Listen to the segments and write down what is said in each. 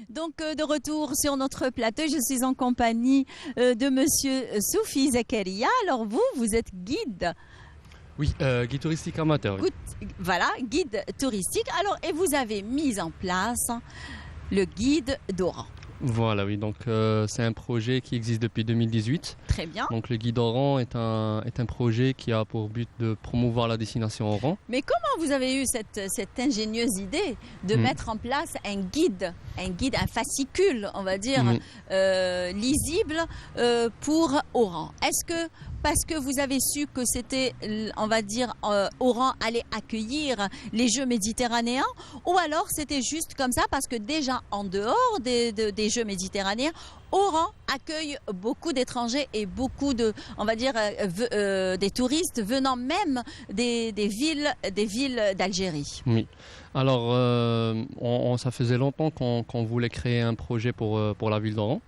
Donc, de retour sur notre plateau, je suis en compagnie de Monsieur Soufi Zakaria. Alors, vous êtes guide. Oui, guide touristique amateur. Oui. Voilà, guide touristique. Alors, et vous avez mis en place le guide d'Oran. Voilà, oui. Donc, c'est un projet qui existe depuis 2018. Très bien. Donc, le guide Oran est un projet qui a pour but de promouvoir la destination Oran. Mais comment vous avez eu cette ingénieuse idée de mettre en place un guide, un fascicule, on va dire, lisible pour Oran? Est-ce que parce que vous avez su que c'était, on va dire, Oran allait accueillir les Jeux méditerranéens, ou alors c'était juste comme ça parce que déjà en dehors des Jeux méditerranéens, Oran accueille beaucoup d'étrangers et beaucoup de, on va dire, des touristes venant même des villes d'Algérie. Oui. Alors, ça faisait longtemps qu'on voulait créer un projet pour la ville d'Oran.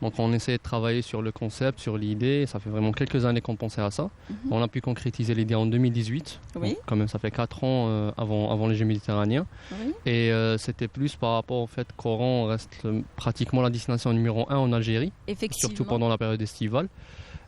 Donc, on essayait de travailler sur le concept, sur l'idée. Ça fait vraiment quelques années qu'on pensait à ça. On a pu concrétiser l'idée en 2018. Oui. Donc, quand même, ça fait 4 ans avant les Jeux méditerranéens. Oui. Et c'était plus par rapport au fait qu'Oran reste pratiquement la destination numéro 1 en Algérie. Effectivement. Surtout pendant la période estivale.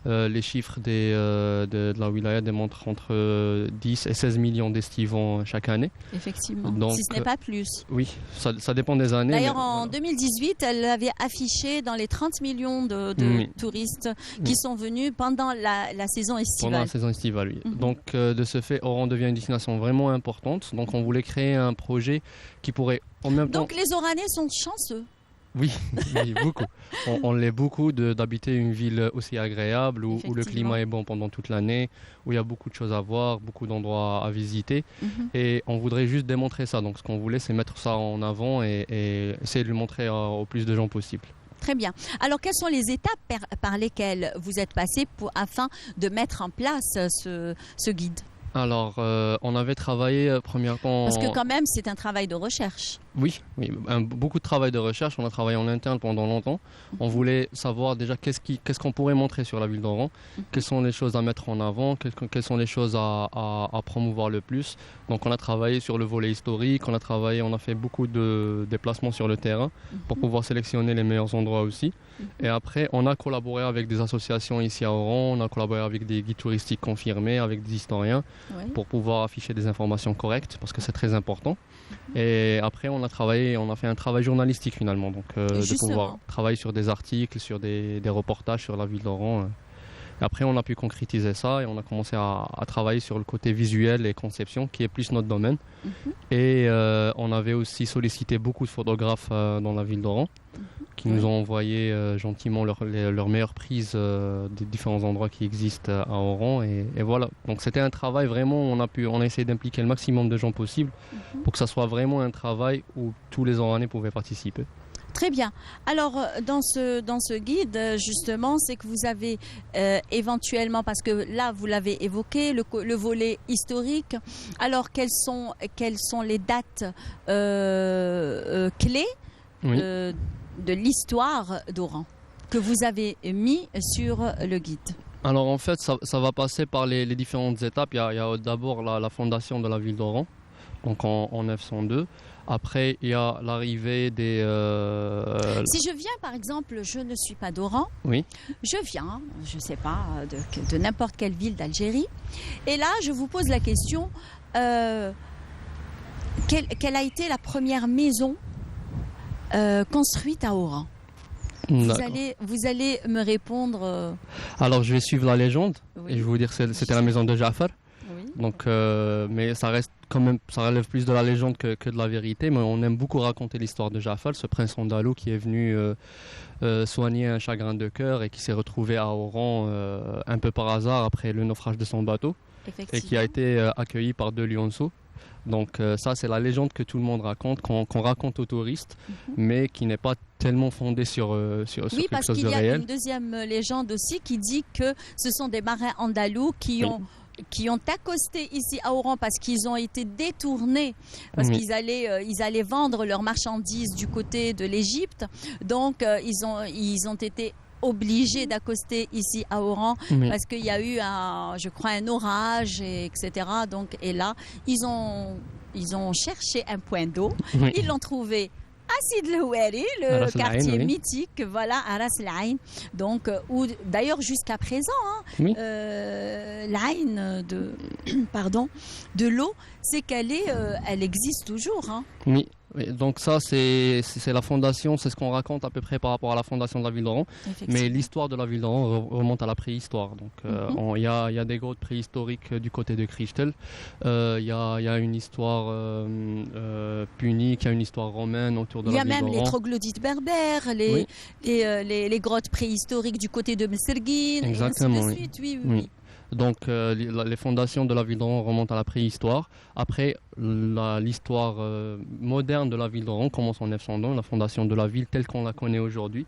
Les chiffres de la wilaya démontrent entre 10 et 16 millions d'estivants chaque année. Effectivement, donc, si ce n'est pas plus. Oui, ça dépend des années. D'ailleurs, en 2018, elle avait affiché dans les 30 millions de touristes qui sont venus pendant la saison estivale. Pendant la saison estivale, oui. Donc, de ce fait, Oran devient une destination vraiment importante. Donc, on voulait créer un projet qui pourrait en même temps... Donc, les Oranais sont chanceux. Oui, oui, beaucoup. On l'est beaucoup d'habiter une ville aussi agréable, où le climat est bon pendant toute l'année, où il y a beaucoup de choses à voir, beaucoup d'endroits à visiter. Et on voudrait juste démontrer ça. Donc ce qu'on voulait, c'est mettre ça en avant et essayer de le montrer au plus de gens possible. Très bien. Alors, quelles sont les étapes par lesquelles vous êtes passé afin de mettre en place ce guide ? Alors, on avait travaillé premièrement... Parce que quand même, c'est un travail de recherche. Oui, beaucoup de travail de recherche. On a travaillé en interne pendant longtemps. On voulait savoir déjà qu'est-ce qu'on pourrait montrer sur la ville d'Oran, quelles sont les choses à mettre en avant, quelles sont les choses à promouvoir le plus. Donc on a travaillé sur le volet historique, on a fait beaucoup de déplacements sur le terrain pour pouvoir sélectionner les meilleurs endroits aussi. Et après, on a collaboré avec des associations ici à Oran, on a collaboré avec des guides touristiques confirmés, avec des historiens, pour pouvoir afficher des informations correctes, parce que c'est très important. Et après, on a fait un travail journalistique finalement, donc de pouvoir travailler sur des articles, sur des reportages sur la ville d'Oran. Après, on a pu concrétiser ça et on a commencé à travailler sur le côté visuel et conception, qui est plus notre domaine. Et on avait aussi sollicité beaucoup de photographes dans la ville d'Oran, qui nous ont envoyé gentiment leurs meilleures prises des différents endroits qui existent à Oran. Et voilà, donc c'était un travail vraiment, on a essayé d'impliquer le maximum de gens possible pour que ça soit vraiment un travail où tous les Oranais pouvaient participer. Très bien. Alors, dans ce guide, justement, c'est que vous avez éventuellement, parce que là, vous l'avez évoqué, le volet historique. Alors, quelles sont les dates clés de l'histoire d'Oran que vous avez mis sur le guide? Alors, en fait, ça va passer par les différentes étapes. Il y a d'abord la fondation de la ville d'Oran, donc en 902. Après, il y a l'arrivée des... Si je viens, par exemple, je ne suis pas d'Oran. Oui. Je viens, je ne sais pas, de n'importe quelle ville d'Algérie. Et là, je vous pose la question, quelle a été la première maison construite à Oran? Vous allez me répondre... Alors, je vais suivre la légende et je vais vous dire que c'était la maison de Ja'far. Oui. Donc, mais ça reste quand même, ça relève plus de la légende que de la vérité. Mais on aime beaucoup raconter l'histoire de Ja'far, ce prince andalou qui est venu soigner un chagrin de cœur et qui s'est retrouvé à Oran un peu par hasard après le naufrage de son bateau et qui a été accueilli par 2 lionceaux. Donc ça, c'est la légende que tout le monde raconte, qu'on raconte aux touristes, mais qui n'est pas tellement fondée sur quelque chose de réel. Oui, parce qu'il y a une deuxième légende aussi qui dit que ce sont des marins andalous qui ont accosté ici à Oran parce qu'ils ont été détournés, parce qu'ils allaient vendre leurs marchandises du côté de l'Égypte. Donc ils ont été obligés d'accoster ici à Oran parce qu'il y a eu je crois un orage, etc. Donc, et là, ils ont cherché un point d'eau, ils l'ont trouvé À Sid El Houari, le Ras El Ain, quartier oui. mythique, voilà, à Ras El Ain. Donc, où d'ailleurs jusqu'à présent, Oui. l'Ain de l'eau, c'est qu'elle elle existe toujours. Hein. Oui. Oui, donc ça, c'est la fondation, c'est ce qu'on raconte à peu près par rapport à la fondation de la ville d'Oran. Mais l'histoire de la ville d'Oran remonte à la préhistoire. Donc il y a des grottes préhistoriques du côté de Christel. Il y a une histoire punique, il y a une histoire romaine autour de la ville d'Oran. Il y a même les troglodytes berbères, les grottes préhistoriques du côté de Messerguine. Exactement, et ainsi de suite. Oui. Donc les fondations de la ville d'Oran remontent à la préhistoire. Après, l'histoire moderne de la ville d'Oran commence en 902, la fondation de la ville telle qu'on la connaît aujourd'hui,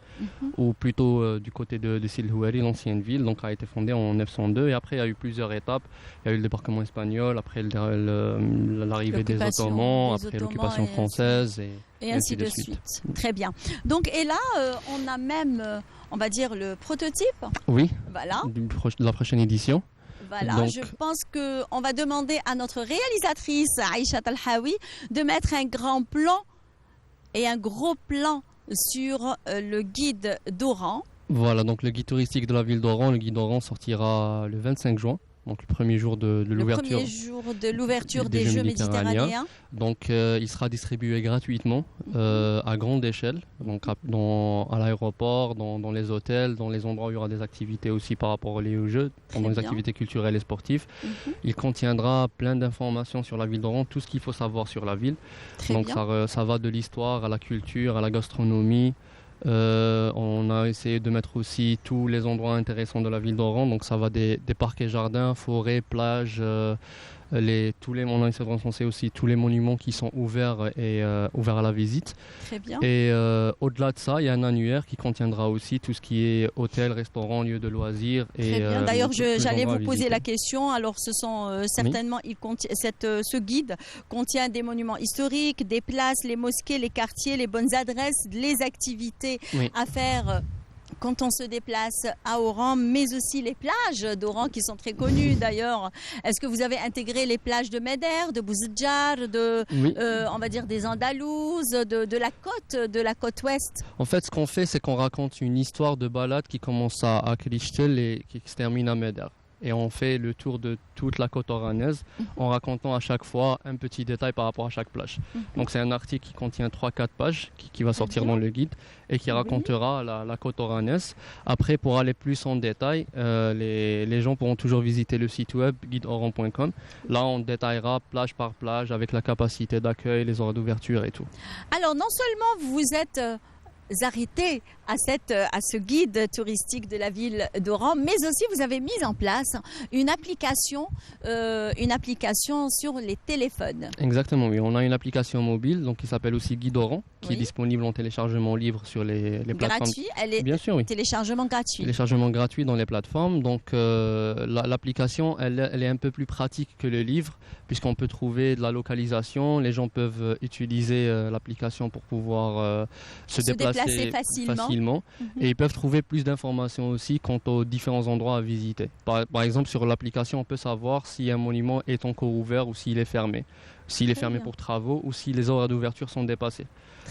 ou plutôt du côté de Sid El Houari, l'ancienne ville, donc a été fondée en 902. Et après, il y a eu plusieurs étapes. Il y a eu le débarquement espagnol, après l'arrivée des Ottomans, après l'occupation française et ainsi de suite. Très bien. Donc, et là, on a même, on va dire, le prototype. Oui, voilà. De la prochaine édition. Voilà, donc, je pense qu'on va demander à notre réalisatrice, Aïcha Talhaoui, de mettre un grand plan et un gros plan sur le guide d'Oran. Voilà, donc le guide touristique de la ville d'Oran. Le guide d'Oran sortira le 25 juin. Donc le premier jour de l'ouverture. Le premier jour de l'ouverture des Jeux méditerranéens. Donc il sera distribué gratuitement à grande échelle, donc à l'aéroport, dans les hôtels, dans les endroits où il y aura des activités aussi par rapport aux Jeux, pendant les activités culturelles et sportives. Il contiendra plein d'informations sur la ville d'Oran, tout ce qu'il faut savoir sur la ville. Donc ça va de l'histoire à la culture, à la gastronomie. On a essayé de mettre aussi tous les endroits intéressants de la ville d'Oran, donc ça va des parcs et jardins, forêts, plages, on a essayé de recenser aussi tous les monuments qui sont ouverts à la visite. Très bien. Et au-delà de ça, il y a un annuaire qui contiendra aussi tout ce qui est hôtel, restaurant, lieu de loisirs. Très bien. D'ailleurs, j'allais vous poser la question. Alors, ce sont certainement, ce guide contient des monuments historiques, des places, les mosquées, les quartiers, les bonnes adresses, les activités à faire quand on se déplace à Oran, mais aussi les plages d'Oran qui sont très connues d'ailleurs. Est-ce que vous avez intégré les plages de Meder, de Bouzidjar, on va dire des Andalouses, de la côte ouest? En fait, ce qu'on fait, c'est qu'on raconte une histoire de balade qui commence à Christel et qui se termine à Meder. Et on fait le tour de toute la côte oranaise en racontant à chaque fois un petit détail par rapport à chaque plage. Donc c'est un article qui contient 3-4 pages qui va sortir dans le guide et qui racontera la côte oranaise. Après, pour aller plus en détail, les gens pourront toujours visiter le site web guideoran.com. Là, on détaillera plage par plage avec la capacité d'accueil, les horaires d'ouverture et tout. Alors, non seulement vous êtes arrêté à ce guide touristique de la ville d'Oran, mais aussi vous avez mis en place une application sur les téléphones. Exactement, oui. On a une application mobile donc qui s'appelle aussi Guide Oran, qui est disponible en téléchargement libre sur les plateformes. Gratuit, elle est bien sûr, oui. Téléchargement gratuit. Téléchargement gratuit dans les plateformes. Donc l'application, elle est un peu plus pratique que le livre, puisqu'on peut trouver de la localisation. Les gens peuvent utiliser l'application pour pouvoir se déplacer facilement. Et ils peuvent trouver plus d'informations aussi quant aux différents endroits à visiter. Par exemple, sur l'application, on peut savoir si un monument est encore ouvert ou s'il est fermé. S'il est fermé pour travaux ou si les horaires d'ouverture sont dépassés.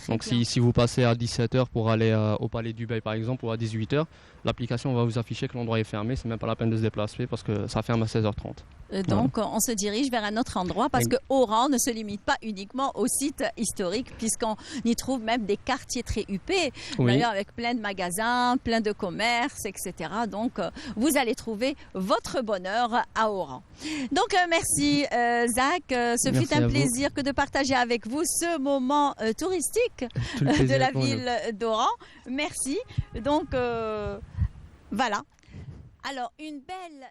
Donc si vous passez à 17h pour aller au Palais du Bey par exemple, ou à 18h, l'application va vous afficher que l'endroit est fermé, c'est même pas la peine de se déplacer parce que ça ferme à 16h30. Donc on se dirige vers un autre endroit parce que Oran ne se limite pas uniquement aux sites historiques, puisqu'on y trouve même des quartiers très huppés, d'ailleurs avec plein de magasins, plein de commerces, etc. Donc vous allez trouver votre bonheur à Oran. Donc merci Zach, ce fut un plaisir que de partager avec vous ce moment touristique de la ville d'Oran. Merci. Donc voilà. Alors une belle